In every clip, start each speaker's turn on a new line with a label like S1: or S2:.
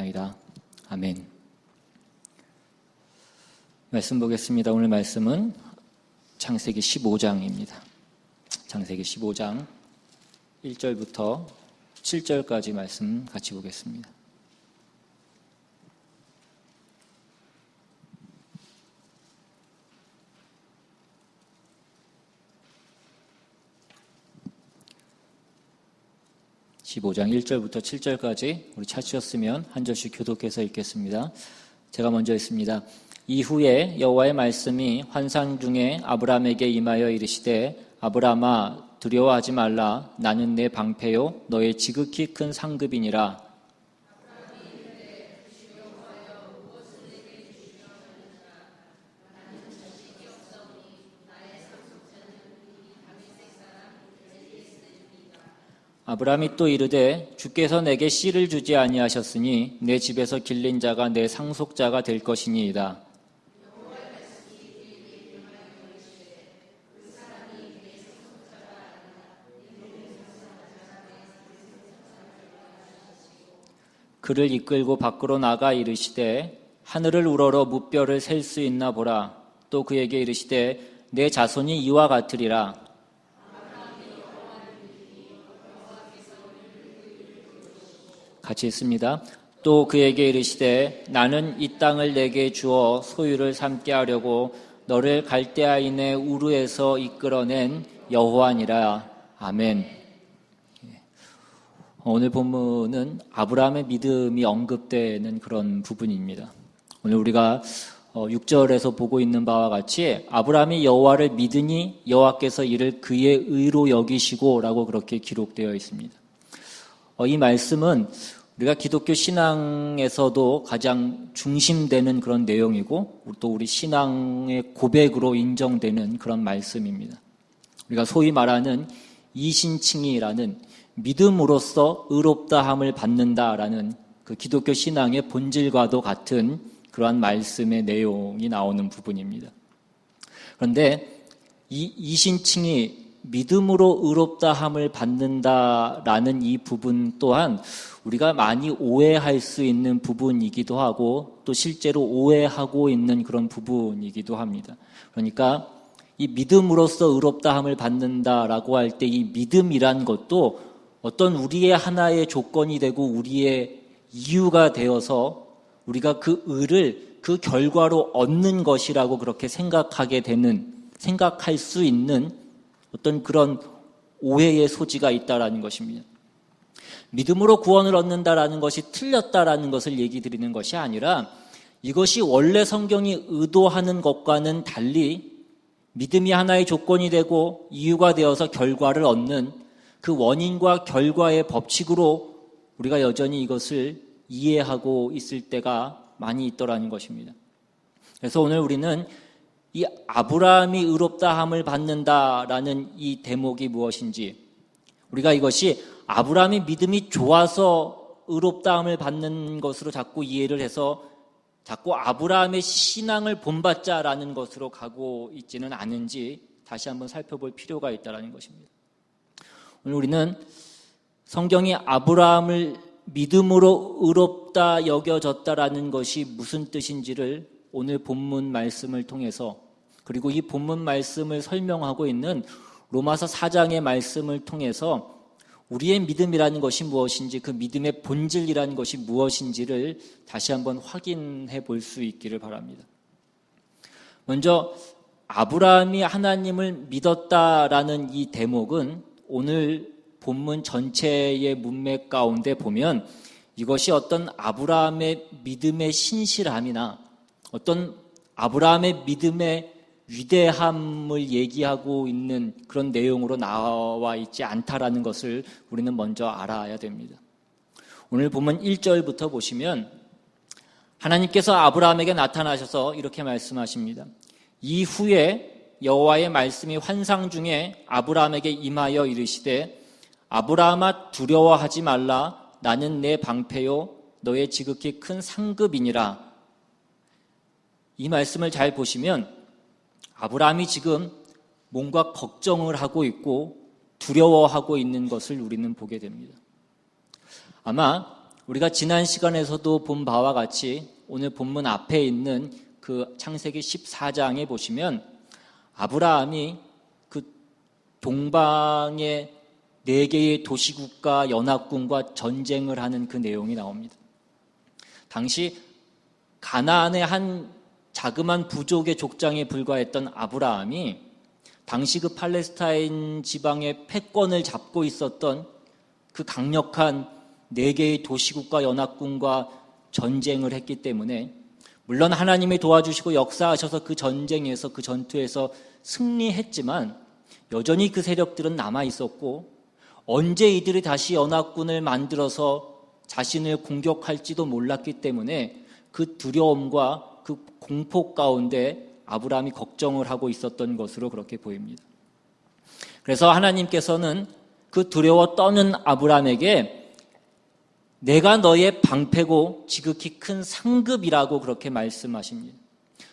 S1: 기도하옵나이다. 아멘. 말씀 보겠습니다. 오늘 말씀은 창세기 15장입니다. 창세기 15장 1절부터 7절까지 말씀 같이 보겠습니다. (15장) 1절부터 7절까지 우리 찾으셨으면 한 절씩 교독해서 읽겠습니다. 제가 먼저 읽습니다. 이후에 여호와의 말씀이 환상 중에 아브라함에게 임하여 이르시되 아브라함아 두려워하지 말라. 나는 내 방패요 너의 지극히 큰 상급이니라. 아브라함이 또 이르되 주께서 내게 씨를 주지 아니하셨으니 내 집에서 길린 자가 내 상속자가 될 것이니이다. 그를 이끌고 밖으로 나가 이르시되 하늘을 우러러 무뼈를 셀 수 있나 보라. 또 그에게 이르시되 내 자손이 이와 같으리라. 같이 있습니다. 또 그에게 이르시되 나는 이 땅을 내게 주어 소유를 삼게 하려고 너를 갈대아인의 우르에서 이끌어낸 여호와니라. 아멘. 오늘 본문은 아브라함의 믿음이 언급되는 그런 부분입니다. 오늘 우리가 6절에서 보고 있는 바와 같이 아브라함이 여호와를 믿으니 여호와께서 이를 그의 의로 여기시고 라고 그렇게 기록되어 있습니다. 이 말씀은 우리가 기독교 신앙에서도 가장 중심되는 그런 내용이고 또 우리 신앙의 고백으로 인정되는 그런 말씀입니다. 우리가 소위 말하는 이신칭의라는 믿음으로써 의롭다함을 받는다라는 그 기독교 신앙의 본질과도 같은 그러한 말씀의 내용이 나오는 부분입니다. 그런데 이 이신칭의 믿음으로 의롭다함을 받는다라는 이 부분 또한 우리가 많이 오해할 수 있는 부분이기도 하고 또 실제로 오해하고 있는 그런 부분이기도 합니다. 그러니까 이 믿음으로써 의롭다함을 받는다라고 할 때 이 믿음이란 것도 어떤 우리의 하나의 조건이 되고 우리의 이유가 되어서 우리가 그 의를 그 결과로 얻는 것이라고 그렇게 생각할 수 있는 어떤 그런 오해의 소지가 있다라는 것입니다. 믿음으로 구원을 얻는다라는 것이 틀렸다라는 것을 얘기 드리는 것이 아니라 이것이 원래 성경이 의도하는 것과는 달리 믿음이 하나의 조건이 되고 이유가 되어서 결과를 얻는 그 원인과 결과의 법칙으로 우리가 여전히 이것을 이해하고 있을 때가 많이 있더라는 것입니다. 그래서 오늘 우리는 이 아브라함이 의롭다함을 받는다라는 이 대목이 무엇인지 우리가 이것이 아브라함의 믿음이 좋아서 의롭다함을 받는 것으로 자꾸 이해를 해서 자꾸 아브라함의 신앙을 본받자라는 것으로 가고 있지는 않은지 다시 한번 살펴볼 필요가 있다는 것입니다. 오늘 우리는 성경이 아브라함을 믿음으로 의롭다 여겨졌다라는 것이 무슨 뜻인지를 오늘 본문 말씀을 통해서 그리고 이 본문 말씀을 설명하고 있는 로마서 4장의 말씀을 통해서 우리의 믿음이라는 것이 무엇인지 그 믿음의 본질이라는 것이 무엇인지를 다시 한번 확인해 볼 수 있기를 바랍니다. 먼저 아브라함이 하나님을 믿었다라는 이 대목은 오늘 본문 전체의 문맥 가운데 보면 이것이 어떤 아브라함의 믿음의 신실함이나 어떤 아브라함의 믿음의 위대함을 얘기하고 있는 그런 내용으로 나와 있지 않다라는 것을 우리는 먼저 알아야 됩니다. 오늘 본문 1절부터 보시면 하나님께서 아브라함에게 나타나셔서 이렇게 말씀하십니다. 이후에 여호와의 말씀이 환상 중에 아브라함에게 임하여 이르시되 아브라함아 두려워하지 말라. 나는 내 방패요 너의 지극히 큰 상급이니라. 이 말씀을 잘 보시면 아브라함이 지금 뭔가 걱정을 하고 있고 두려워하고 있는 것을 우리는 보게 됩니다. 아마 우리가 지난 시간에서도 본 바와 같이 오늘 본문 앞에 있는 그 창세기 14장에 보시면 아브라함이 그 동방의 4개의 도시국가 연합군과 전쟁을 하는 그 내용이 나옵니다. 당시 가나안의 한 자그만 부족의 족장에 불과했던 아브라함이 당시 그 팔레스타인 지방의 패권을 잡고 있었던 그 강력한 4개의 도시국가 연합군과 전쟁을 했기 때문에 물론 하나님이 도와주시고 역사하셔서 그 전쟁에서 그 전투에서 승리했지만 여전히 그 세력들은 남아 있었고 언제 이들이 다시 연합군을 만들어서 자신을 공격할지도 몰랐기 때문에 그 두려움과 그 공포 가운데 아브라함이 걱정을 하고 있었던 것으로 그렇게 보입니다. 그래서 하나님께서는 그 두려워 떠는 아브라함에게 내가 너의 방패고 지극히 큰 상급이라고 그렇게 말씀하십니다.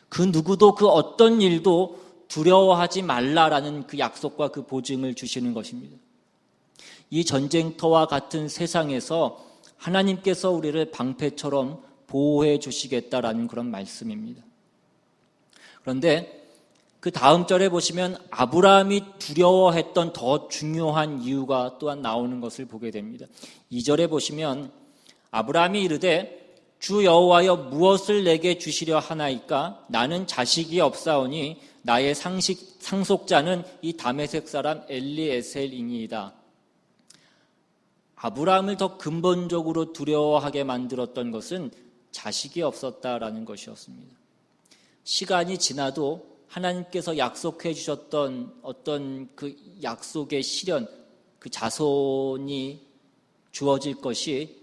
S1: 그 누구도 그 어떤 일도 두려워하지 말라라는 그 약속과 그 보증을 주시는 것입니다. 이 전쟁터와 같은 세상에서 하나님께서 우리를 방패처럼 보호해 주시겠다라는 그런 말씀입니다. 그런데 그 다음 절에 보시면 아브라함이 두려워했던 더 중요한 이유가 또한 나오는 것을 보게 됩니다. 2절에 보시면 아브라함이 이르되 주 여호와여 무엇을 내게 주시려 하나이까 나는 자식이 없사오니 나의 상속자는 이 다메섹 사람 엘리에셀이니이다. 아브라함을 더 근본적으로 두려워하게 만들었던 것은 자식이 없었다라는 것이었습니다. 시간이 지나도 하나님께서 약속해 주셨던 어떤 그 약속의 실현, 그 자손이 주어질 것이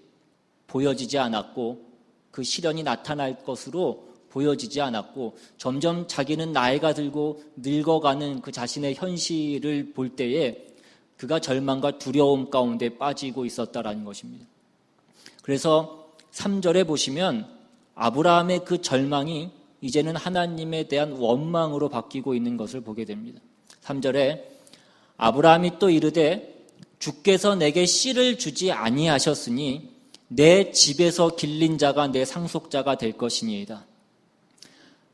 S1: 보여지지 않았고 그 실현이 나타날 것으로 보여지지 않았고 점점 자기는 나이가 들고 늙어가는 그 자신의 현실을 볼 때에 그가 절망과 두려움 가운데 빠지고 있었다라는 것입니다. 그래서 3절에 보시면 아브라함의 그 절망이 이제는 하나님에 대한 원망으로 바뀌고 있는 것을 보게 됩니다. 3절에 아브라함이 또 이르되 주께서 내게 씨를 주지 아니하셨으니 내 집에서 길린 자가 내 상속자가 될 것이니이다.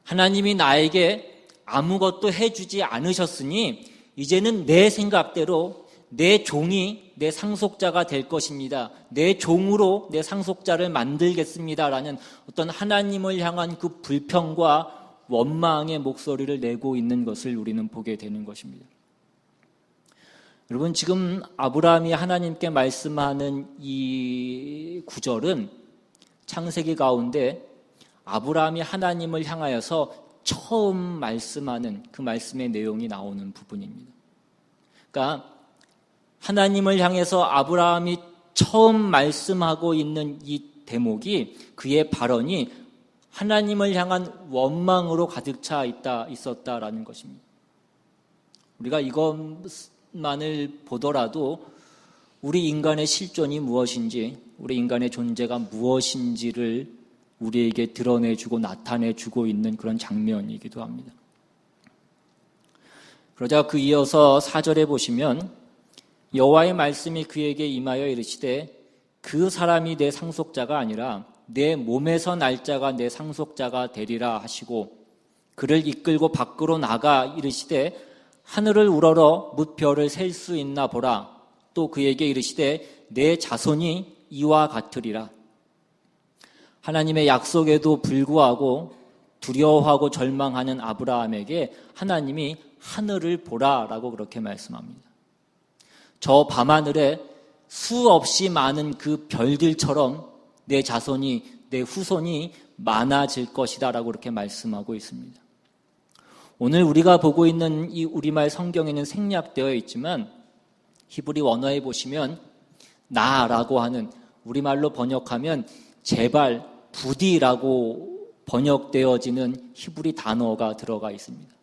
S1: 하나님이 나에게 아무것도 해주지 않으셨으니 이제는 내 생각대로 내 종이 내 상속자가 될 것입니다. 내 종으로 내 상속자를 만들겠습니다라는 어떤 하나님을 향한 그 불평과 원망의 목소리를 내고 있는 것을 우리는 보게 되는 것입니다. 여러분 지금 아브라함이 하나님께 말씀하는 이 구절은 창세기 가운데 아브라함이 하나님을 향하여서 처음 말씀하는 그 말씀의 내용이 나오는 부분입니다. 그러니까 하나님을 향해서 아브라함이 처음 말씀하고 있는 이 대목이 그의 발언이 하나님을 향한 원망으로 가득 차 있었다라는 것입니다. 우리가 이것만을 보더라도 우리 인간의 실존이 무엇인지, 우리 인간의 존재가 무엇인지를 우리에게 드러내주고 나타내주고 있는 그런 장면이기도 합니다. 그러자 그 이어서 4절에 보시면 여호와의 말씀이 그에게 임하여 이르시되 그 사람이 내 상속자가 아니라 내 몸에서 날 자가 내 상속자가 되리라 하시고 그를 이끌고 밖으로 나가 이르시되 하늘을 우러러 뭇 별을 셀 수 있나 보라. 또 그에게 이르시되 내 자손이 이와 같으리라. 하나님의 약속에도 불구하고 두려워하고 절망하는 아브라함에게 하나님이 하늘을 보라라고 그렇게 말씀합니다. 저 밤하늘에 수없이 많은 그 별들처럼 내 자손이, 내 후손이 많아질 것이다 라고 그렇게 말씀하고 있습니다. 오늘 우리가 보고 있는 이 우리말 성경에는 생략되어 있지만 히브리 원어에 보시면 나라고 하는 우리말로 번역하면 제발, 부디라고 번역되어지는 히브리 단어가 들어가 있습니다.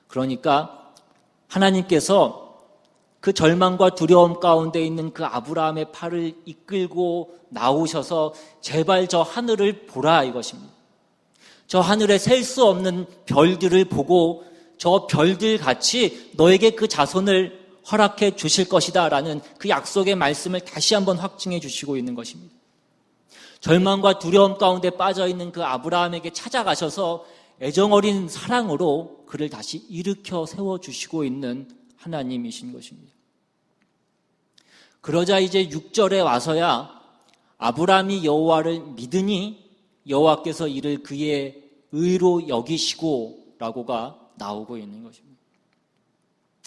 S1: 그러니까 하나님께서 그 절망과 두려움 가운데 있는 그 아브라함의 팔을 이끌고 나오셔서 제발 저 하늘을 보라 이것입니다. 저 하늘에 셀 수 없는 별들을 보고 저 별들 같이 너에게 그 자손을 허락해 주실 것이다 라는 그 약속의 말씀을 다시 한번 확증해 주시고 있는 것입니다. 절망과 두려움 가운데 빠져있는 그 아브라함에게 찾아가셔서 애정어린 사랑으로 그를 다시 일으켜 세워주시고 있는 하나님이신 것입니다. 그러자 이제 6절에 와서야 아브라함이 여호와를 믿으니 여호와께서 이를 그의 의로 여기시고 라고가 나오고 있는 것입니다.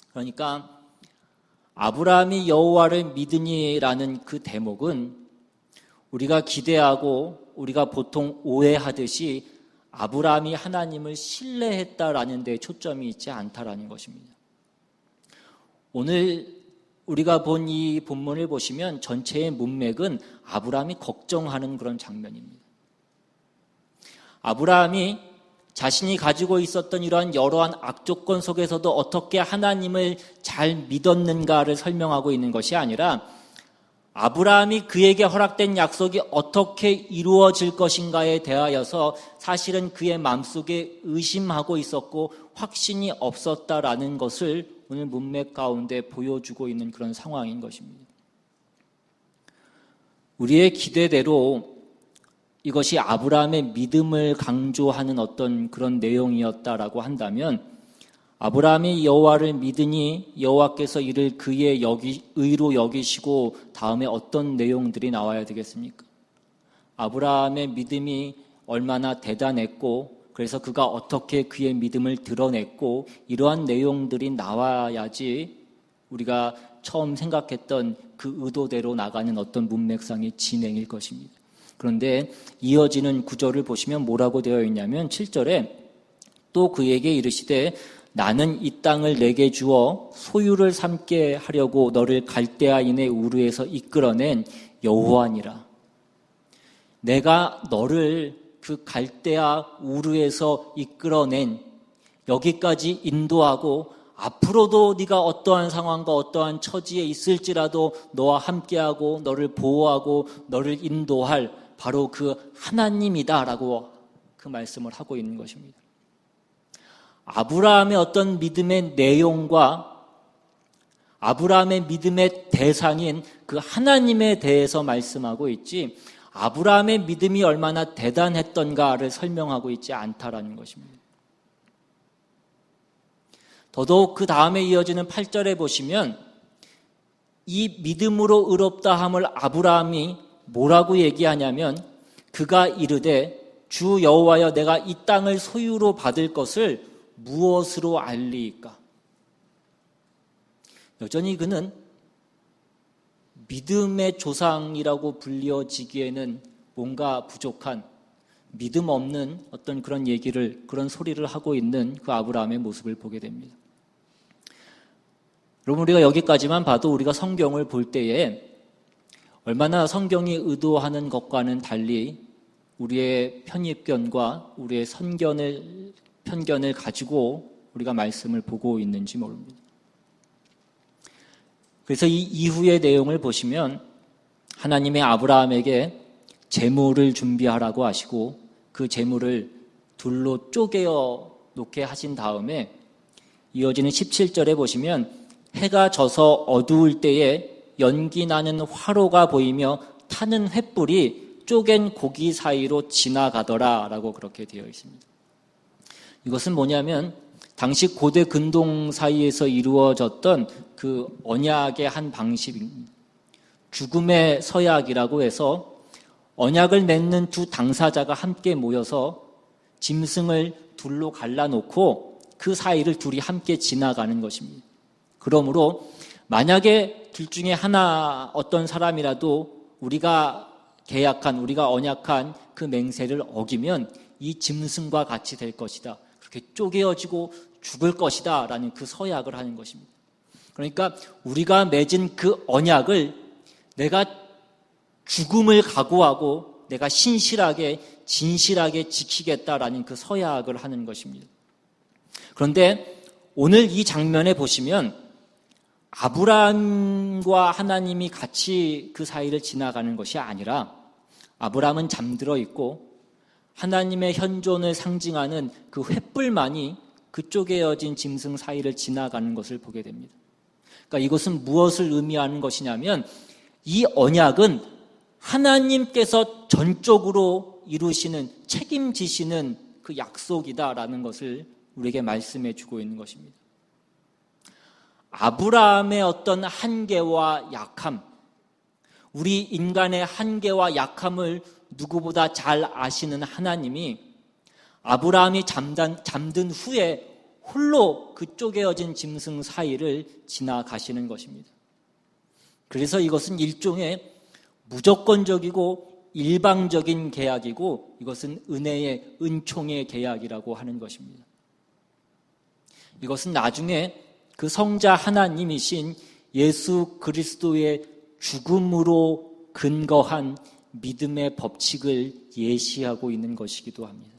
S1: 그러니까 아브라함이 여호와를 믿으니라는 그 대목은 우리가 기대하고 우리가 보통 오해하듯이 아브라함이 하나님을 신뢰했다라는 데 초점이 있지 않다라는 것입니다. 오늘 우리가 본 이 본문을 보시면 전체의 문맥은 아브라함이 걱정하는 그런 장면입니다. 아브라함이 자신이 가지고 있었던 이러한 여러한 악조건 속에서도 어떻게 하나님을 잘 믿었는가를 설명하고 있는 것이 아니라 아브라함이 그에게 허락된 약속이 어떻게 이루어질 것인가에 대하여서 사실은 그의 마음속에 의심하고 있었고 확신이 없었다라는 것을 오늘 문맥 가운데 보여주고 있는 그런 상황인 것입니다. 우리의 기대대로 이것이 아브라함의 믿음을 강조하는 어떤 그런 내용이었다라고 한다면 아브라함이 여호와를 믿으니 여호와께서 이를 그의 의로 여기시고 다음에 어떤 내용들이 나와야 되겠습니까? 아브라함의 믿음이 얼마나 대단했고 그래서 그가 어떻게 그의 믿음을 드러냈고 이러한 내용들이 나와야지 우리가 처음 생각했던 그 의도대로 나가는 어떤 문맥상의 진행일 것입니다. 그런데 이어지는 구절을 보시면 뭐라고 되어 있냐면 7절에 또 그에게 이르시되 나는 이 땅을 내게 주어 소유를 삼게 하려고 너를 갈대아인의 우르에서 이끌어낸 여호와니라. 내가 너를 그 갈대아 우르에서 이끌어낸 여기까지 인도하고 앞으로도 네가 어떠한 상황과 어떠한 처지에 있을지라도 너와 함께하고 너를 보호하고 너를 인도할 바로 그 하나님이다라고 그 말씀을 하고 있는 것입니다. 아브라함의 어떤 믿음의 내용과 아브라함의 믿음의 대상인 그 하나님에 대해서 말씀하고 있지 아브라함의 믿음이 얼마나 대단했던가를 설명하고 있지 않다라는 것입니다. 더더욱 그 다음에 이어지는 8절에 보시면 이 믿음으로 의롭다함을 아브라함이 뭐라고 얘기하냐면 그가 이르되 주 여호와여 내가 이 땅을 소유로 받을 것을 무엇으로 알리이까? 여전히 그는 믿음의 조상이라고 불려지기에는 뭔가 부족한 믿음 없는 어떤 그런 얘기를 그런 소리를 하고 있는 그 아브라함의 모습을 보게 됩니다. 여러분 우리가 여기까지만 봐도 우리가 성경을 볼 때에 얼마나 성경이 의도하는 것과는 달리 우리의 편입견과 우리의 편견을 가지고 우리가 말씀을 보고 있는지 모릅니다. 그래서 이 이후의 내용을 보시면 하나님의 아브라함에게 재물을 준비하라고 하시고 그 재물을 둘로 쪼개어 놓게 하신 다음에 이어지는 17절에 보시면 해가 져서 어두울 때에 연기 나는 화로가 보이며 타는 횃불이 쪼갠 고기 사이로 지나가더라 라고 그렇게 되어 있습니다. 이것은 뭐냐면 당시 고대 근동 사이에서 이루어졌던 그 언약의 한 방식입니다. 죽음의 서약이라고 해서 언약을 맺는 두 당사자가 함께 모여서 짐승을 둘로 갈라놓고 그 사이를 둘이 함께 지나가는 것입니다. 그러므로 만약에 둘 중에 하나 어떤 사람이라도 우리가 언약한 그 맹세를 어기면 이 짐승과 같이 될 것이다. 그렇게 쪼개어지고 죽을 것이다 라는 그 서약을 하는 것입니다. 그러니까 우리가 맺은 그 언약을 내가 죽음을 각오하고 내가 신실하게 진실하게 지키겠다라는 그 서약을 하는 것입니다. 그런데 오늘 이 장면에 보시면 아브라함과 하나님이 같이 그 사이를 지나가는 것이 아니라 아브라함은 잠들어 있고 하나님의 현존을 상징하는 그 횃불만이 그 쪼개어진 짐승 사이를 지나가는 것을 보게 됩니다. 그러니까 이것은 무엇을 의미하는 것이냐면 이 언약은 하나님께서 전적으로 이루시는, 책임지시는 그 약속이다라는 것을 우리에게 말씀해 주고 있는 것입니다. 아브라함의 어떤 한계와 약함, 우리 인간의 한계와 약함을 누구보다 잘 아시는 하나님이 아브라함이 잠든 후에 홀로 그 쪼개어진 짐승 사이를 지나가시는 것입니다. 그래서 이것은 일종의 무조건적이고 일방적인 계약이고 이것은 은혜의, 은총의 계약이라고 하는 것입니다. 이것은 나중에 그 성자 하나님이신 예수 그리스도의 죽음으로 근거한 믿음의 법칙을 예시하고 있는 것이기도 합니다.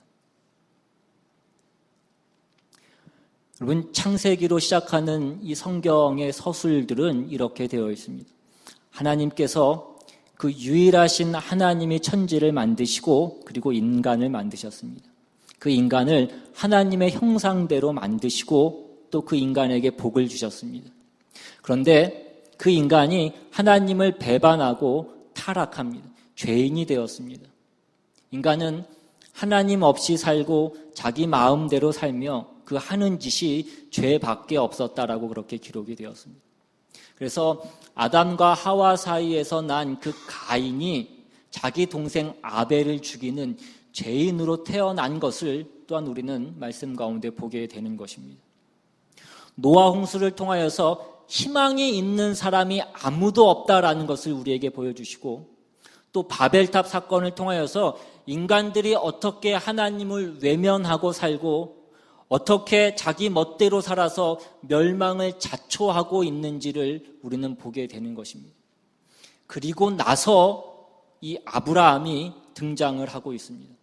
S1: 여러분, 창세기로 시작하는 이 성경의 서술들은 이렇게 되어 있습니다. 하나님께서 그 유일하신 하나님이 천지를 만드시고 그리고 인간을 만드셨습니다. 그 인간을 하나님의 형상대로 만드시고 또 그 인간에게 복을 주셨습니다. 그런데 그 인간이 하나님을 배반하고 타락합니다. 죄인이 되었습니다. 인간은 하나님 없이 살고 자기 마음대로 살며 그 하는 짓이 죄밖에 없었다라고 그렇게 기록이 되었습니다. 그래서 아담과 하와 사이에서 난 그 가인이 자기 동생 아벨을 죽이는 죄인으로 태어난 것을 또한 우리는 말씀 가운데 보게 되는 것입니다. 노아 홍수를 통하여서 희망이 있는 사람이 아무도 없다라는 것을 우리에게 보여주시고 또 바벨탑 사건을 통하여서 인간들이 어떻게 하나님을 외면하고 살고 어떻게 자기 멋대로 살아서 멸망을 자초하고 있는지를 우리는 보게 되는 것입니다. 그리고 나서 이 아브라함이 등장을 하고 있습니다.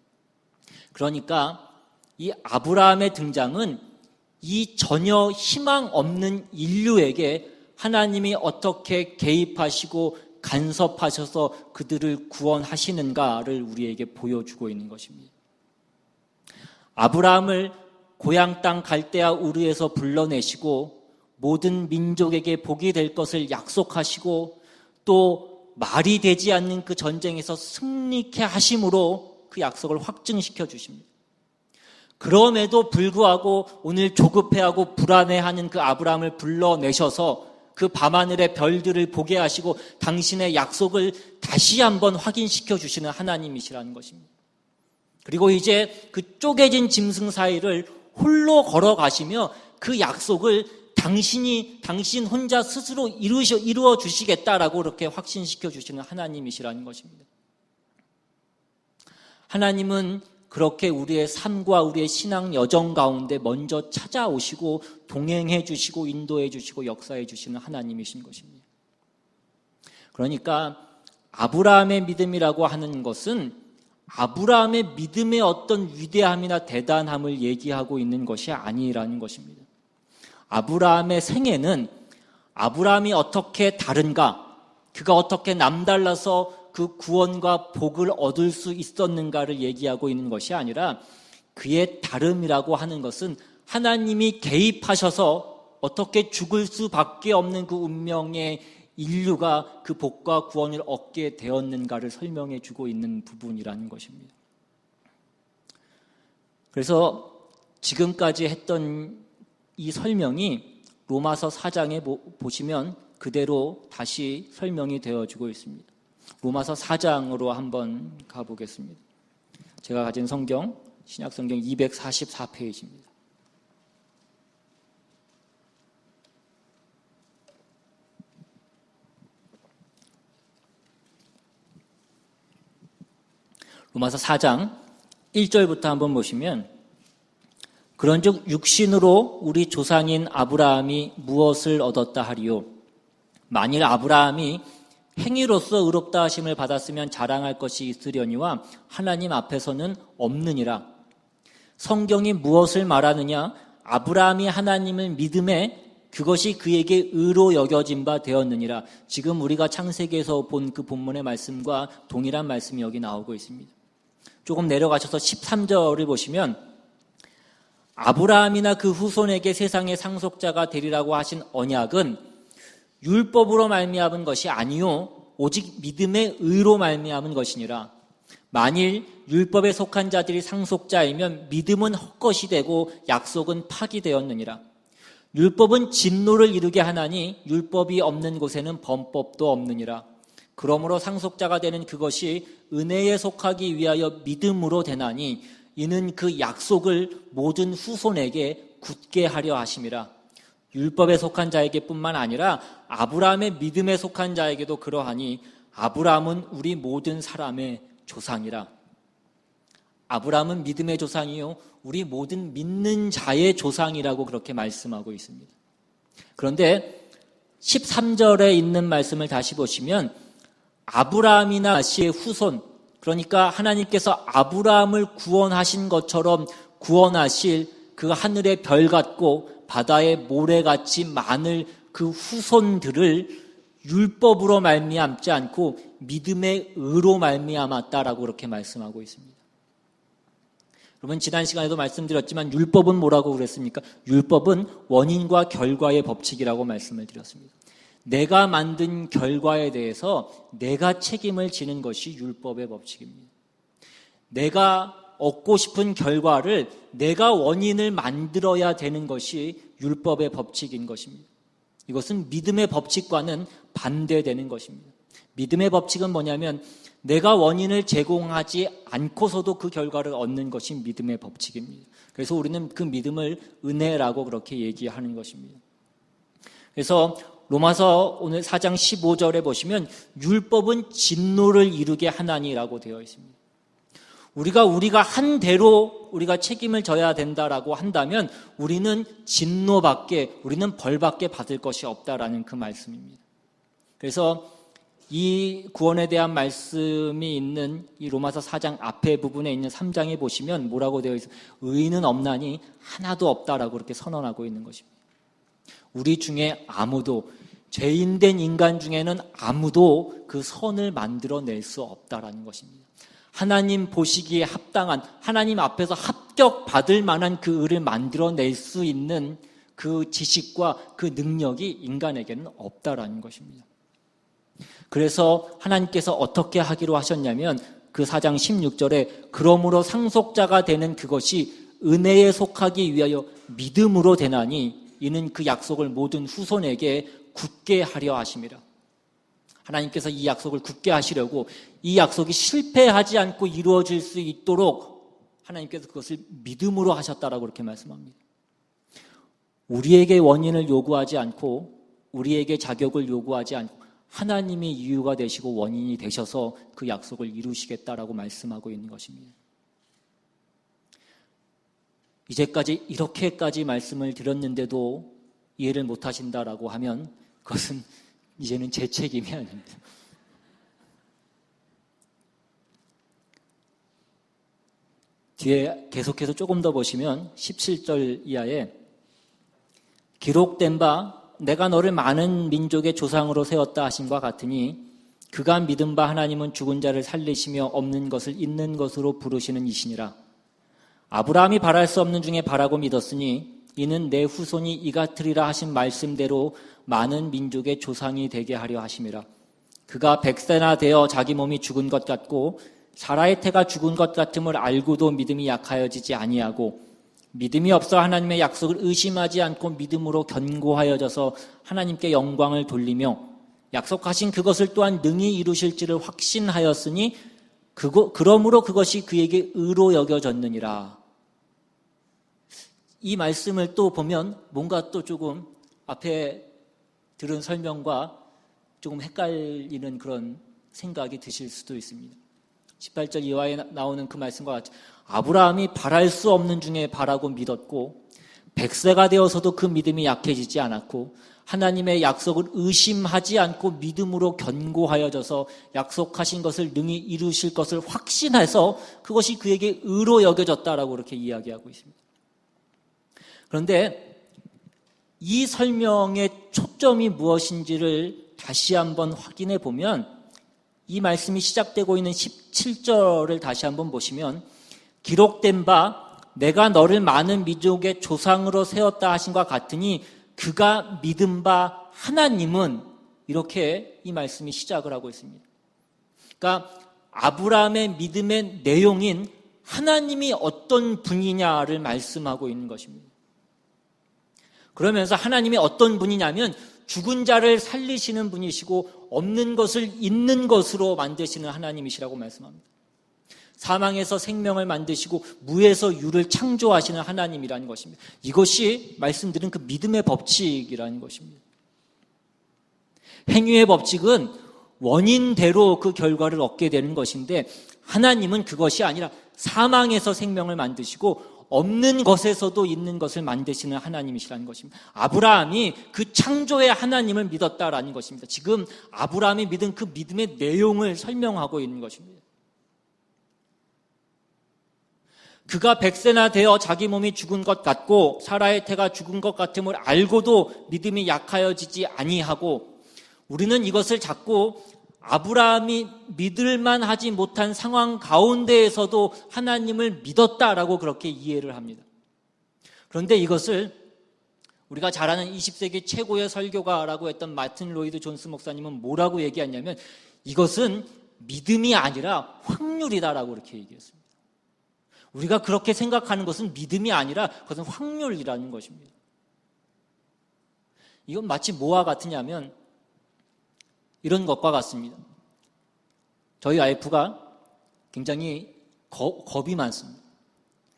S1: 그러니까 이 아브라함의 등장은 이 전혀 희망 없는 인류에게 하나님이 어떻게 개입하시고 간섭하셔서 그들을 구원하시는가를 우리에게 보여주고 있는 것입니다. 아브라함을 고향 땅 갈대아 우르에서 불러내시고 모든 민족에게 복이 될 것을 약속하시고 또 말이 되지 않는 그 전쟁에서 승리케 하심으로 그 약속을 확증시켜 주십니다. 그럼에도 불구하고 오늘 조급해하고 불안해하는 그 아브라함을 불러내셔서 그 밤하늘의 별들을 보게 하시고 당신의 약속을 다시 한번 확인시켜 주시는 하나님이시라는 것입니다. 그리고 이제 그 쪼개진 짐승 사이를 홀로 걸어가시며 그 약속을 당신 혼자 스스로 이루어 주시겠다라고 그렇게 확신시켜 주시는 하나님이시라는 것입니다. 하나님은 그렇게 우리의 삶과 우리의 신앙 여정 가운데 먼저 찾아오시고 동행해 주시고 인도해 주시고 역사해 주시는 하나님이신 것입니다. 그러니까 아브라함의 믿음이라고 하는 것은 아브라함의 믿음의 어떤 위대함이나 대단함을 얘기하고 있는 것이 아니라는 것입니다. 아브라함의 생애는 아브라함이 어떻게 다른가, 그가 어떻게 남달라서 그 구원과 복을 얻을 수 있었는가를 얘기하고 있는 것이 아니라 그의 다름이라고 하는 것은 하나님이 개입하셔서 어떻게 죽을 수밖에 없는 그 운명의 인류가 그 복과 구원을 얻게 되었는가를 설명해 주고 있는 부분이라는 것입니다. 그래서 지금까지 했던 이 설명이 로마서 4장에 보시면 그대로 다시 설명이 되어지고 있습니다. 로마서 4장으로 한번 가보겠습니다. 제가 가진 성경, 신약성경 244페이지입니다. 로마서 4장 1절부터 한번 보시면 그런즉 육신으로 우리 조상인 아브라함이 무엇을 얻었다 하리요? 만일 아브라함이 행위로서 의롭다 하심을 받았으면 자랑할 것이 있으려니와 하나님 앞에서는 없느니라. 성경이 무엇을 말하느냐? 아브라함이 하나님을 믿음에 그것이 그에게 의로 여겨진 바 되었느니라. 지금 우리가 창세기에서 본 그 본문의 말씀과 동일한 말씀이 여기 나오고 있습니다. 조금 내려가셔서 13절을 보시면 아브라함이나 그 후손에게 세상의 상속자가 되리라고 하신 언약은 율법으로 말미암은 것이 아니요 오직 믿음의 의로 말미암은 것이니라. 만일 율법에 속한 자들이 상속자이면 믿음은 헛것이 되고 약속은 파기되었느니라. 율법은 진노를 이루게 하나니 율법이 없는 곳에는 범법도 없느니라. 그러므로 상속자가 되는 그것이 은혜에 속하기 위하여 믿음으로 되나니 이는 그 약속을 모든 후손에게 굳게 하려 하심이라. 율법에 속한 자에게뿐만 아니라 아브라함의 믿음에 속한 자에게도 그러하니 아브라함은 우리 모든 사람의 조상이라. 아브라함은 믿음의 조상이요 우리 모든 믿는 자의 조상이라고 그렇게 말씀하고 있습니다. 그런데 13절에 있는 말씀을 다시 보시면 아브라함이나 씨의 후손, 그러니까 하나님께서 아브라함을 구원하신 것처럼 구원하실 그 하늘의 별 같고 바다의 모래같이 많을 그 후손들을 율법으로 말미암지 않고 믿음의 의로 말미암았다라고 그렇게 말씀하고 있습니다. 여러분, 지난 시간에도 말씀드렸지만 율법은 뭐라고 그랬습니까? 율법은 원인과 결과의 법칙이라고 말씀을 드렸습니다. 내가 만든 결과에 대해서 내가 책임을 지는 것이 율법의 법칙입니다. 내가 얻고 싶은 결과를 내가 원인을 만들어야 되는 것이 율법의 법칙인 것입니다. 이것은 믿음의 법칙과는 반대되는 것입니다. 믿음의 법칙은 뭐냐면 내가 원인을 제공하지 않고서도 그 결과를 얻는 것이 믿음의 법칙입니다. 그래서 우리는 그 믿음을 은혜라고 그렇게 얘기하는 것입니다. 그래서 로마서 오늘 4장 15절에 보시면 율법은 진노를 이루게 하나니라고 되어 있습니다. 우리가 한 대로 우리가 책임을 져야 된다라고 한다면 우리는 진노밖에, 우리는 벌밖에 받을 것이 없다라는 그 말씀입니다. 그래서 이 구원에 대한 말씀이 있는 이 로마서 4장 앞에 부분에 있는 3장에 보시면 뭐라고 되어 있어요? 의인은 없나니 하나도 없다라고 그렇게 선언하고 있는 것입니다. 우리 중에 아무도, 죄인된 인간 중에는 아무도 그 선을 만들어낼 수 없다라는 것입니다. 하나님 보시기에 합당한, 하나님 앞에서 합격받을 만한 그 의를 만들어낼 수 있는 그 지식과 그 능력이 인간에게는 없다라는 것입니다. 그래서 하나님께서 어떻게 하기로 하셨냐면 그 4장 16절에 그러므로 상속자가 되는 그것이 은혜에 속하기 위하여 믿음으로 되나니 이는 그 약속을 모든 후손에게 굳게 하려 하심이라. 하나님께서 이 약속을 굳게 하시려고 이 약속이 실패하지 않고 이루어질 수 있도록 하나님께서 그것을 믿음으로 하셨다라고 그렇게 말씀합니다. 우리에게 원인을 요구하지 않고 우리에게 자격을 요구하지 않고 하나님이 이유가 되시고 원인이 되셔서 그 약속을 이루시겠다라고 말씀하고 있는 것입니다. 이제까지 이렇게까지 말씀을 드렸는데도 이해를 못하신다라고 하면 그것은 이제는 제 책임이 아닙니다. 뒤에 계속해서 조금 더 보시면 17절 이하에 기록된 바 내가 너를 많은 민족의 조상으로 세웠다 하심과 같으니 그가 믿은 바 하나님은 죽은 자를 살리시며 없는 것을 있는 것으로 부르시는 이시니라. 아브라함이 바랄 수 없는 중에 바라고 믿었으니 이는 내 후손이 이같으리라 하신 말씀대로 많은 민족의 조상이 되게 하려 하심이라. 그가 100세나 되어 자기 몸이 죽은 것 같고 사라의 태가 죽은 것 같음을 알고도 믿음이 약하여지지 아니하고 믿음이 없어 하나님의 약속을 의심하지 않고 믿음으로 견고하여져서 하나님께 영광을 돌리며 약속하신 그것을 또한 능히 이루실지를 확신하였으니 그러므로 그것이 그에게 의로 여겨졌느니라. 이 말씀을 또 보면 뭔가 또 조금 앞에 들은 설명과 조금 헷갈리는 그런 생각이 드실 수도 있습니다. 18절 이하에 나오는 그 말씀과 같이 아브라함이 바랄 수 없는 중에 바라고 믿었고 100세가 되어서도 그 믿음이 약해지지 않았고 하나님의 약속을 의심하지 않고 믿음으로 견고하여져서 약속하신 것을 능히 이루실 것을 확신해서 그것이 그에게 의로 여겨졌다라고 그렇게 이야기하고 있습니다. 그런데 이 설명의 초점이 무엇인지를 다시 한번 확인해 보면 이 말씀이 시작되고 있는 17절을 다시 한번 보시면 기록된 바 내가 너를 많은 민족의 조상으로 세웠다 하신 것 같으니 그가 믿은 바 하나님은 이렇게 이 말씀이 시작을 하고 있습니다. 그러니까 아브라함의 믿음의 내용인 하나님이 어떤 분이냐를 말씀하고 있는 것입니다. 그러면서 하나님이 어떤 분이냐면 죽은 자를 살리시는 분이시고 없는 것을 있는 것으로 만드시는 하나님이시라고 말씀합니다. 사망에서 생명을 만드시고 무에서 유를 창조하시는 하나님이라는 것입니다. 이것이 말씀드린 그 믿음의 법칙이라는 것입니다. 행위의 법칙은 원인대로 그 결과를 얻게 되는 것인데 하나님은 그것이 아니라 사망에서 생명을 만드시고 없는 것에서도 있는 것을 만드시는 하나님이시라는 것입니다. 아브라함이 그 창조의 하나님을 믿었다라는 것입니다. 지금 아브라함이 믿은 그 믿음의 내용을 설명하고 있는 것입니다. 그가 100세나 되어 자기 몸이 죽은 것 같고 사라의 태가 죽은 것 같음을 알고도 믿음이 약하여지지 아니하고 우리는 이것을 자꾸 아브라함이 믿을만 하지 못한 상황 가운데에서도 하나님을 믿었다라고 그렇게 이해를 합니다. 그런데 이것을 우리가 잘 아는 20세기 최고의 설교가라고 했던 마틴 로이드 존스 목사님은 뭐라고 얘기했냐면 이것은 믿음이 아니라 확률이다라고 그렇게 얘기했습니다. 우리가 그렇게 생각하는 것은 믿음이 아니라 그것은 확률이라는 것입니다. 이건 마치 뭐와 같으냐면 이런 것과 같습니다. 저희 와이프가 굉장히 겁이 많습니다.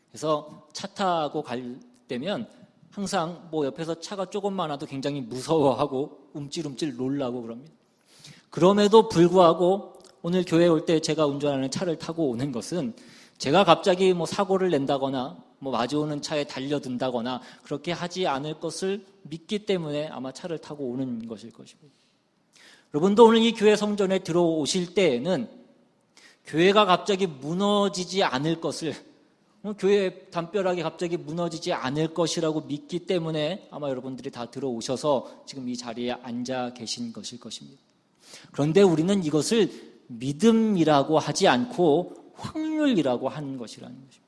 S1: 그래서 차 타고 갈 때면 항상 뭐 옆에서 차가 조금만 와도 굉장히 무서워하고 움찔움찔 놀라고 그럽니다. 그럼에도 불구하고 오늘 교회에 올 때 제가 운전하는 차를 타고 오는 것은 제가 갑자기 뭐 사고를 낸다거나 뭐 마주오는 차에 달려든다거나 그렇게 하지 않을 것을 믿기 때문에 아마 차를 타고 오는 것일 것입니다. 여러분도 오늘 이 교회 성전에 들어오실 때에는 교회가 갑자기 무너지지 않을 것을 교회 담벼락이 갑자기 무너지지 않을 것이라고 믿기 때문에 아마 여러분들이 다 들어오셔서 지금 이 자리에 앉아 계신 것일 것입니다. 그런데 우리는 이것을 믿음이라고 하지 않고 확률이라고 하는 것이라는 것입니다.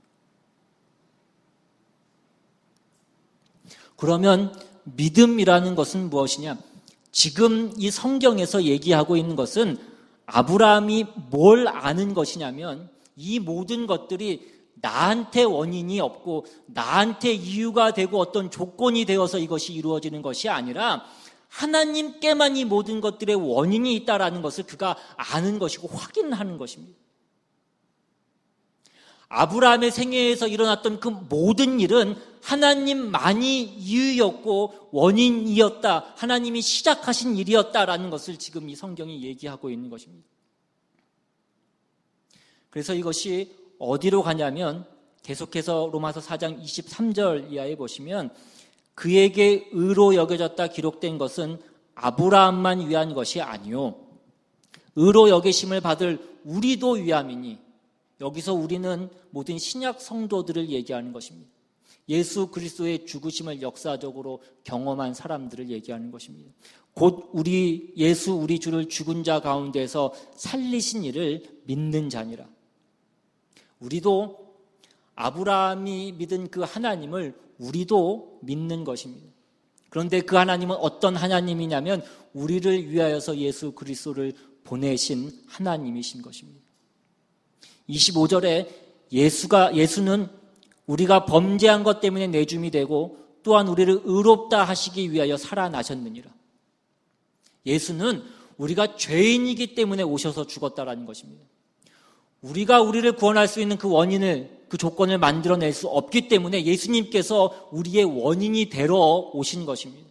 S1: 그러면 믿음이라는 것은 무엇이냐? 지금 이 성경에서 얘기하고 있는 것은 아브라함이 뭘 아는 것이냐면 이 모든 것들이 나한테 원인이 없고 나한테 이유가 되고 어떤 조건이 되어서 이것이 이루어지는 것이 아니라 하나님께만 이 모든 것들의 원인이 있다라는 것을 그가 아는 것이고 확인하는 것입니다. 아브라함의 생애에서 일어났던 그 모든 일은 하나님만이 이유였고 원인이었다. 하나님이 시작하신 일이었다라는 것을 지금 이 성경이 얘기하고 있는 것입니다. 그래서 이것이 어디로 가냐면 계속해서 로마서 4장 23절 이하에 보시면 그에게 의로 여겨졌다 기록된 것은 아브라함만 위한 것이 아니요 의로 여기심을 받을 우리도 위함이니 여기서 우리는 모든 신약 성도들을 얘기하는 것입니다. 예수 그리스도의 죽으심을 역사적으로 경험한 사람들을 얘기하는 것입니다. 곧 우리 예수 우리 주를 죽은 자 가운데서 살리신 이를 믿는 자니라. 우리도 아브라함이 믿은 그 하나님을 우리도 믿는 것입니다. 그런데 그 하나님은 어떤 하나님이냐면 우리를 위하여서 예수 그리스도를 보내신 하나님이신 것입니다. 25절에 예수는 우리가 범죄한 것 때문에 내줌이 되고 또한 우리를 의롭다 하시기 위하여 살아나셨느니라. 예수는 우리가 죄인이기 때문에 오셔서 죽었다라는 것입니다. 우리가 우리를 구원할 수 있는 그 원인을, 그 조건을 만들어낼 수 없기 때문에 예수님께서 우리의 원인이 되러 오신 것입니다.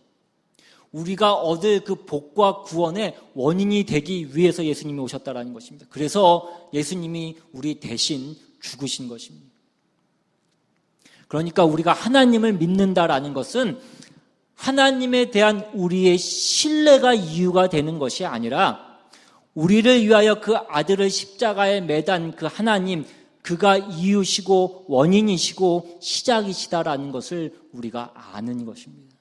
S1: 우리가 얻을 그 복과 구원의 원인이 되기 위해서 예수님이 오셨다라는 것입니다. 그래서 예수님이 우리 대신 죽으신 것입니다. 그러니까 우리가 하나님을 믿는다라는 것은 하나님에 대한 우리의 신뢰가 이유가 되는 것이 아니라 우리를 위하여 그 아들을 십자가에 매단 그 하나님, 그가 이유시고 원인이시고 시작이시다라는 것을 우리가 아는 것입니다.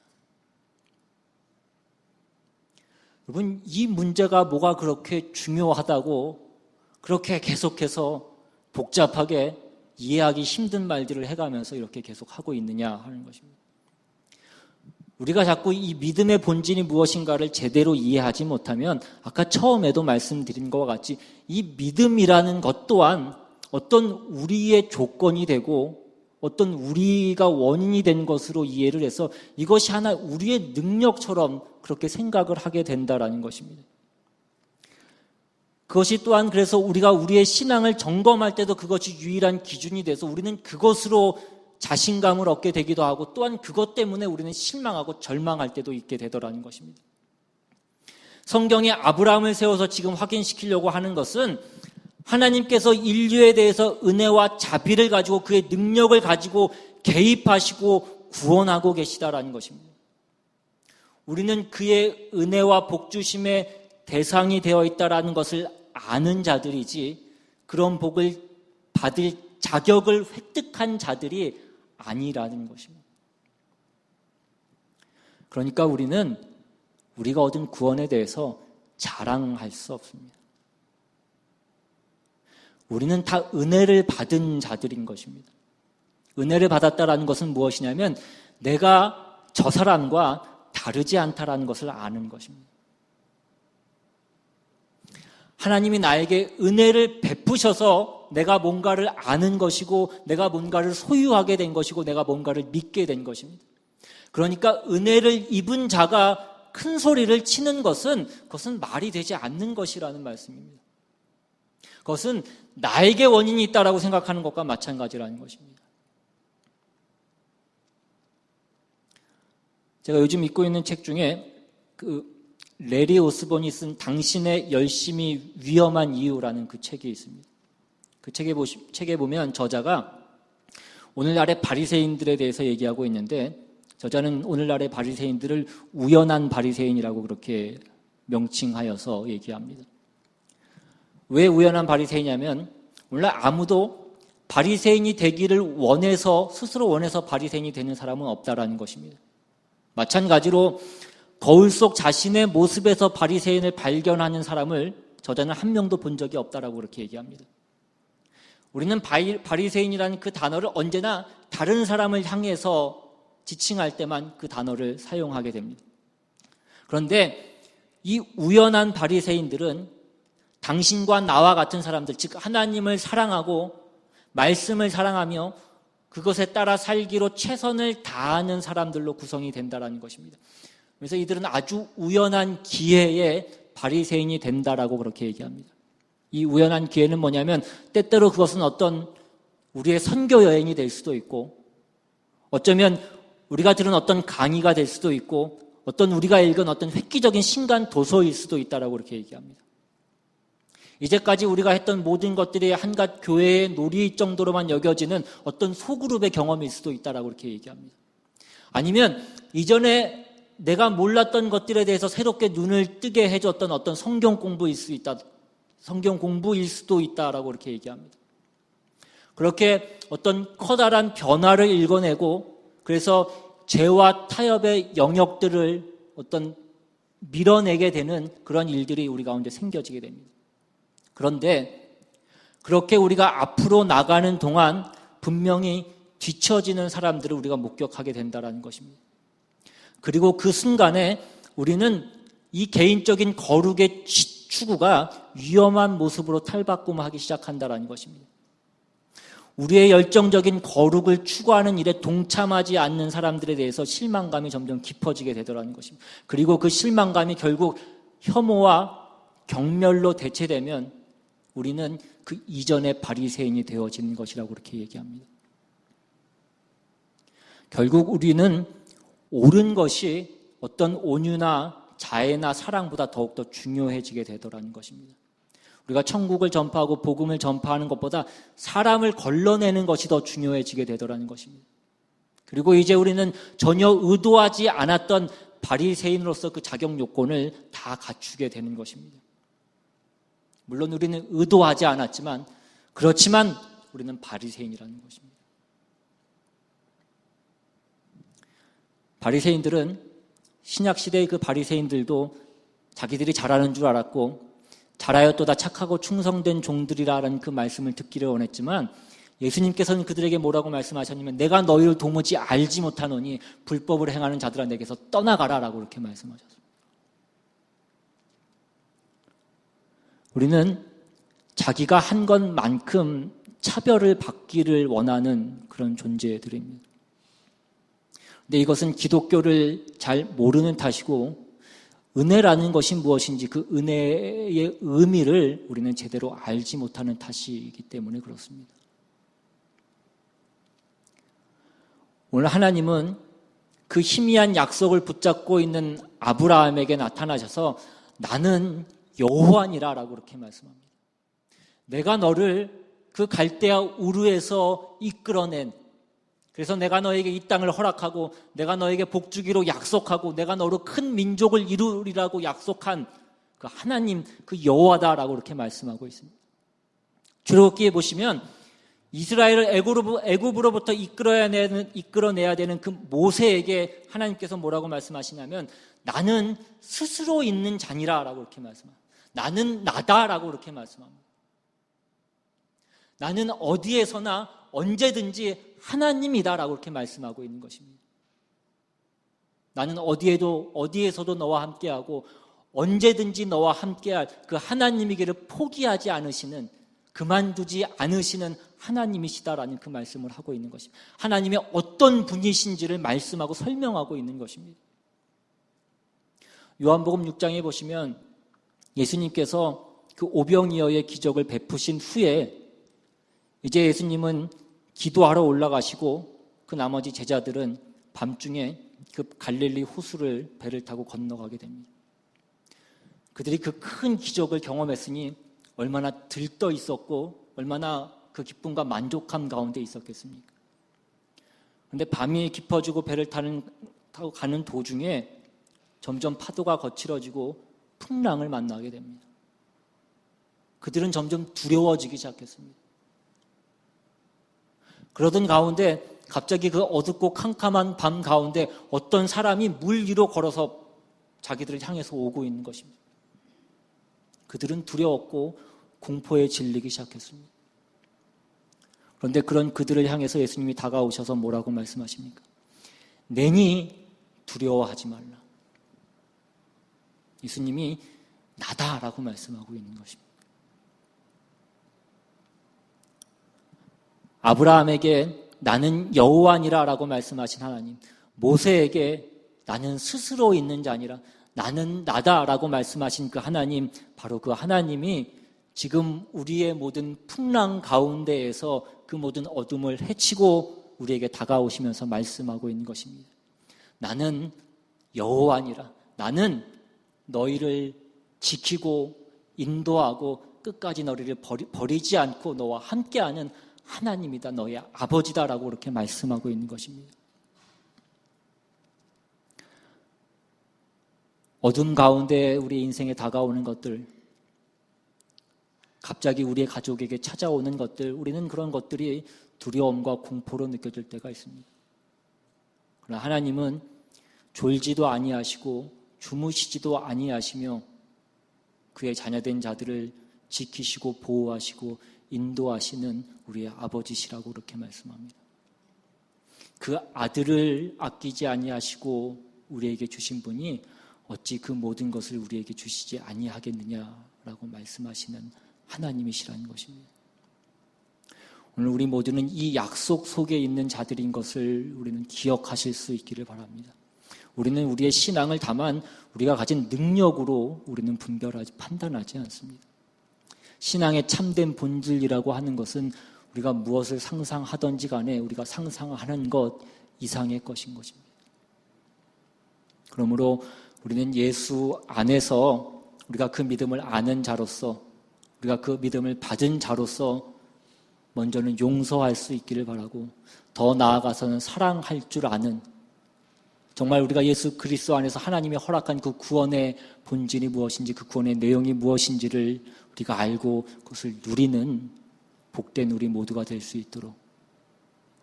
S1: 여러분, 이 문제가 뭐가 그렇게 중요하다고 그렇게 계속해서 복잡하게 이해하기 힘든 말들을 해가면서 이렇게 계속 하고 있느냐 하는 것입니다. 우리가 자꾸 이 믿음의 본질이 무엇인가를 제대로 이해하지 못하면 아까 처음에도 말씀드린 것과 같이 이 믿음이라는 것 또한 어떤 우리의 조건이 되고 어떤 우리가 원인이 된 것으로 이해를 해서 이것이 하나 우리의 능력처럼 그렇게 생각을 하게 된다라는 것입니다. 그것이 또한 그래서 우리가 우리의 신앙을 점검할 때도 그것이 유일한 기준이 돼서 우리는 그것으로 자신감을 얻게 되기도 하고 또한 그것 때문에 우리는 실망하고 절망할 때도 있게 되더라는 것입니다. 성경에 아브라함을 세워서 지금 확인시키려고 하는 것은 하나님께서 인류에 대해서 은혜와 자비를 가지고 그의 능력을 가지고 개입하시고 구원하고 계시다라는 것입니다. 우리는 그의 은혜와 복주심의 대상이 되어 있다라는 것을 아는 자들이지 그런 복을 받을 자격을 획득한 자들이 아니라는 것입니다. 그러니까 우리는 우리가 얻은 구원에 대해서 자랑할 수 없습니다. 우리는 다 은혜를 받은 자들인 것입니다. 은혜를 받았다라는 것은 무엇이냐면 내가 저 사람과 다르지 않다라는 것을 아는 것입니다. 하나님이 나에게 은혜를 베푸셔서 내가 뭔가를 아는 것이고 내가 뭔가를 소유하게 된 것이고 내가 뭔가를 믿게 된 것입니다. 그러니까 은혜를 입은 자가 큰 소리를 치는 것은 그것은 말이 되지 않는 것이라는 말씀입니다. 그것은 나에게 원인이 있다라고 생각하는 것과 마찬가지라는 것입니다. 제가 요즘 읽고 있는 책 중에 레리 오스본이 쓴 당신의 열심이 위험한 이유라는 그 책이 있습니다. 그 책에 보면 저자가 오늘날의 바리새인들에 대해서 얘기하고 있는데 저자는 오늘날의 바리새인들을 우연한 바리새인이라고 그렇게 명칭하여서 얘기합니다. 왜 우연한 바리새인이냐면 오늘날 아무도 바리새인이 되기를 원해서 스스로 원해서 바리새인이 되는 사람은 없다라는 것입니다. 마찬가지로 거울 속 자신의 모습에서 바리새인을 발견하는 사람을 저자는 한 명도 본 적이 없다라고 그렇게 얘기합니다. 우리는 바리새인이라는 그 단어를 언제나 다른 사람을 향해서 지칭할 때만 그 단어를 사용하게 됩니다. 그런데 이 우연한 바리새인들은 당신과 나와 같은 사람들, 즉 하나님을 사랑하고 말씀을 사랑하며 그것에 따라 살기로 최선을 다하는 사람들로 구성이 된다는 것입니다. 그래서 이들은 아주 우연한 기회에 바리새인이 된다라고 그렇게 얘기합니다. 이 우연한 기회는 뭐냐면 때때로 그것은 어떤 우리의 선교 여행이 될 수도 있고 어쩌면 우리가 들은 어떤 강의가 될 수도 있고 어떤 우리가 읽은 어떤 획기적인 신간 도서일 수도 있다라고 그렇게 얘기합니다. 이제까지 우리가 했던 모든 것들이 한갓 교회의 놀이 정도로만 여겨지는 어떤 소그룹의 경험일 수도 있다라고 그렇게 얘기합니다. 아니면 이전에 내가 몰랐던 것들에 대해서 새롭게 눈을 뜨게 해줬던 어떤 성경 공부일 수도 있다라고 그렇게 얘기합니다. 그렇게 어떤 커다란 변화를 읽어내고 그래서 죄와 타협의 영역들을 어떤 밀어내게 되는 그런 일들이 우리 가운데 생겨지게 됩니다. 그런데 그렇게 우리가 앞으로 나가는 동안 분명히 뒤처지는 사람들을 우리가 목격하게 된다는 것입니다. 그리고 그 순간에 우리는 이 개인적인 거룩의 추구가 위험한 모습으로 탈바꿈하기 시작한다는 것입니다. 우리의 열정적인 거룩을 추구하는 일에 동참하지 않는 사람들에 대해서 실망감이 점점 깊어지게 되더라는 것입니다. 그리고 그 실망감이 결국 혐오와 경멸로 대체되면 우리는 그 이전의 바리새인이 되어지는 것이라고 그렇게 얘기합니다. 결국 우리는 옳은 것이 어떤 온유나 자애나 사랑보다 더욱더 중요해지게 되더라는 것입니다. 우리가 천국을 전파하고 복음을 전파하는 것보다 사람을 걸러내는 것이 더 중요해지게 되더라는 것입니다. 그리고 이제 우리는 전혀 의도하지 않았던 바리새인으로서 그 자격 요건을 다 갖추게 되는 것입니다. 물론 우리는 의도하지 않았지만 그렇지만 우리는 바리새인이라는 것입니다. 바리새인들은 신약시대의 그 바리새인들도 자기들이 잘하는 줄 알았고 잘하였도다 착하고 충성된 종들이라는 그 말씀을 듣기를 원했지만 예수님께서는 그들에게 뭐라고 말씀하셨냐면 내가 너희를 도무지 알지 못하노니 불법을 행하는 자들아 내게서 떠나가라 라고 그렇게 말씀하셨습니다. 우리는 자기가 한 것만큼 차별을 받기를 원하는 그런 존재들입니다. 근데 이것은 기독교를 잘 모르는 탓이고 은혜라는 것이 무엇인지 그 은혜의 의미를 우리는 제대로 알지 못하는 탓이기 때문에 그렇습니다. 오늘 하나님은 그 희미한 약속을 붙잡고 있는 아브라함에게 나타나셔서 나는 여호와니라 라고 그렇게 말씀합니다. 내가 너를 그 갈대아 우르에서 이끌어낸, 그래서 내가 너에게 이 땅을 허락하고 내가 너에게 복 주기로 약속하고 내가 너로 큰 민족을 이루리라고 약속한 그 하나님, 그 여호와다라고 이렇게 말씀하고 있습니다. 출애굽기에 보시면 이스라엘을 애굽으로부터 이끌어내야 되는 그 모세에게 하나님께서 뭐라고 말씀하시냐면 나는 스스로 있는 자니라라고 이렇게 말씀합니다. 나는 나다라고 이렇게 말씀합니다. 나는 어디에서나 언제든지 하나님이다라고 이렇게 말씀하고 있는 것입니다. 나는 어디에서도 너와 함께하고 언제든지 너와 함께할 그 하나님이기를 포기하지 않으시는, 그만두지 않으시는 하나님이시다라는 그 말씀을 하고 있는 것입니다. 하나님의 어떤 분이신지를 말씀하고 설명하고 있는 것입니다. 요한복음 6장에 보시면 예수님께서 그 오병이어의 기적을 베푸신 후에 이제 예수님은 기도하러 올라가시고 그 나머지 제자들은 밤중에 그 갈릴리 호수를 배를 타고 건너가게 됩니다. 그들이 그 큰 기적을 경험했으니 얼마나 들떠 있었고 얼마나 그 기쁨과 만족함 가운데 있었겠습니까? 그런데 밤이 깊어지고 배를 타고 가는 도중에 점점 파도가 거칠어지고 풍랑을 만나게 됩니다. 그들은 점점 두려워지기 시작했습니다. 그러던 가운데 갑자기 그 어둡고 캄캄한 밤 가운데 어떤 사람이 물 위로 걸어서 자기들을 향해서 오고 있는 것입니다. 그들은 두려웠고 공포에 질리기 시작했습니다. 그런데 그런 그들을 향해서 예수님이 다가오셔서 뭐라고 말씀하십니까? 내니 두려워하지 말라. 예수님이 나다라고 말씀하고 있는 것입니다. 아브라함에게 나는 여호와니라라고 말씀하신 하나님, 모세에게 나는 스스로 있는 자니라, 나는 나다라고 말씀하신 그 하나님, 바로 그 하나님이 지금 우리의 모든 풍랑 가운데에서 그 모든 어둠을 헤치고 우리에게 다가오시면서 말씀하고 있는 것입니다. 나는 여호와니라, 나는 너희를 지키고 인도하고 끝까지 너희를 버리지 않고 너와 함께하는 하나님이다, 너의 아버지다라고 그렇게 말씀하고 있는 것입니다. 어둠 가운데 우리 인생에 다가오는 것들, 갑자기 우리의 가족에게 찾아오는 것들, 우리는 그런 것들이 두려움과 공포로 느껴질 때가 있습니다. 그러나 하나님은 졸지도 아니하시고 주무시지도 아니하시며 그의 자녀된 자들을 지키시고 보호하시고 인도하시는 우리의 아버지시라고 그렇게 말씀합니다. 그 아들을 아끼지 아니하시고 우리에게 주신 분이 어찌 그 모든 것을 우리에게 주시지 아니하겠느냐라고 말씀하시는 하나님이시라는 것입니다. 오늘 우리 모두는 이 약속 속에 있는 자들인 것을 우리는 기억하실 수 있기를 바랍니다. 우리는 우리의 신앙을 다만 우리가 가진 능력으로 우리는 분별하지, 판단하지 않습니다. 신앙의 참된 본질이라고 하는 것은 우리가 무엇을 상상하든지 간에 우리가 상상하는 것 이상의 것인 것입니다. 그러므로 우리는 예수 안에서 우리가 그 믿음을 아는 자로서, 우리가 그 믿음을 받은 자로서 먼저는 용서할 수 있기를 바라고, 더 나아가서는 사랑할 줄 아는, 정말 우리가 예수 그리스도 안에서 하나님이 허락한 그 구원의 본질이 무엇인지, 그 구원의 내용이 무엇인지를 우리가 알고 그것을 누리는 복된 우리 모두가 될 수 있도록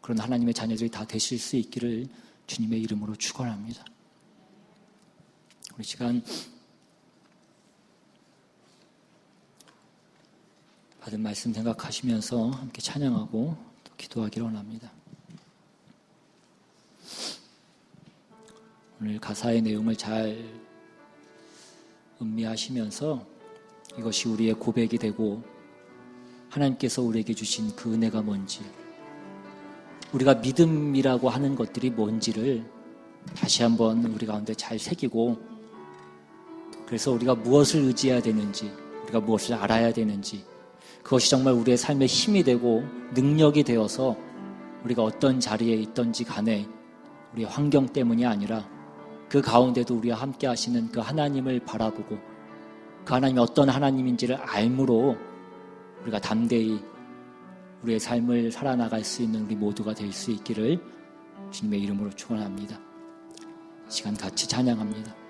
S1: 그런 하나님의 자녀들이 다 되실 수 있기를 주님의 이름으로 축원합니다. 우리 시간 받은 말씀 생각하시면서 함께 찬양하고 또 기도하기를 원합니다. 오늘 가사의 내용을 잘 음미하시면서 이것이 우리의 고백이 되고 하나님께서 우리에게 주신 그 은혜가 뭔지, 우리가 믿음이라고 하는 것들이 뭔지를 다시 한번 우리 가운데 잘 새기고, 그래서 우리가 무엇을 의지해야 되는지, 우리가 무엇을 알아야 되는지, 그것이 정말 우리의 삶의 힘이 되고 능력이 되어서 우리가 어떤 자리에 있든지 간에 우리의 환경 때문이 아니라 그 가운데도 우리와 함께 하시는 그 하나님을 바라보고 그 하나님이 어떤 하나님인지를 알므로 우리가 담대히 우리의 삶을 살아나갈 수 있는 우리 모두가 될 수 있기를 주님의 이름으로 축원합니다. 시간 같이 찬양합니다.